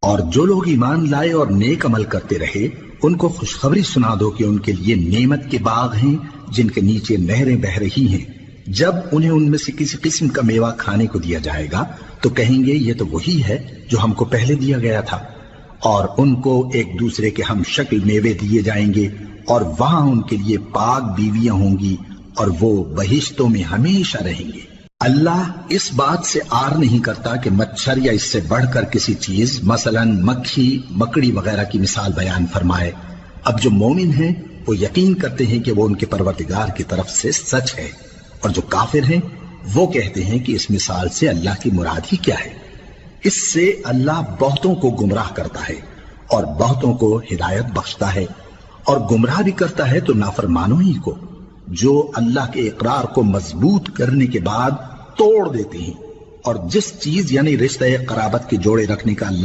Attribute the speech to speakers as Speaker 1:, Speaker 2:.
Speaker 1: اور جو لوگ ایمان لائے اور نیک عمل کرتے رہے ان کو خوشخبری سنا دو کہ ان کے لیے نعمت کے باغ ہیں جن کے نیچے نہریں بہہ رہی ہیں۔ جب انہیں ان میں سے کسی قسم کا میوہ کھانے کو دیا جائے گا تو کہیں گے یہ تو وہی ہے جو ہم کو پہلے دیا گیا تھا، اور ان کو ایک دوسرے کے ہم شکل میوے دیے جائیں گے، اور وہاں ان کے لیے پاک بیویاں ہوں گی اور وہ بہشتوں میں ہمیشہ رہیں گے۔ اللہ اس بات سے آر نہیں کرتا کہ مچھر یا اس سے بڑھ کر کسی چیز مثلا مکھی مکڑی وغیرہ کی مثال بیان فرمائے۔ اب جو مومن ہیں وہ یقین کرتے ہیں کہ وہ ان کے پروردگار کی طرف سے سچ ہے، اور جو کافر ہیں وہ کہتے ہیں کہ اس مثال سے اللہ کی مراد ہی کیا ہے۔ اس سے اللہ بہتوں کو گمراہ کرتا ہے اور بہتوں کو ہدایت بخشتا ہے، اور گمراہ بھی کرتا ہے تو نافرمانوں ہی کو، جو اللہ کے اقرار کو مضبوط کرنے کے بعد توڑ دیتے ہیں، اور جس چیز یعنی رشتہ قرابت کے جوڑے رکھنے کا اللہ